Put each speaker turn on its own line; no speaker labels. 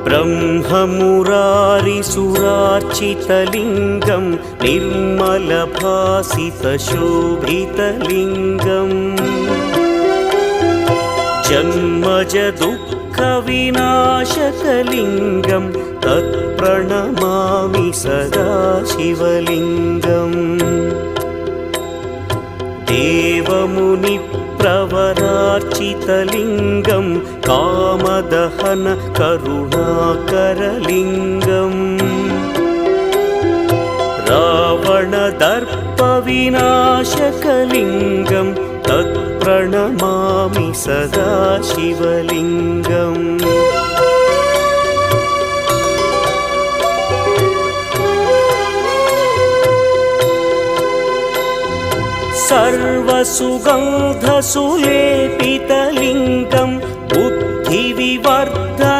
ब्रह्ममुरारिसुरार्चितलिङ्गं निर्मलभासितशोभितलिङ्गम् जन्मजदुःखविनाशकलिङ्गं तत्प्रणमामि सदा शिवलिङ्गम् देवमुनिप्रवरार्चितलिङ्गं कामदहन करुणाकरलिङ्गम् रावणदर्पविनाशकलिङ्गं तत्प्रणमामि सदा शिवलिङ्गम् सर्वसुगन्धसुलेपितलिङ्गं बुद्धिविवर्धनकलिङ्गम्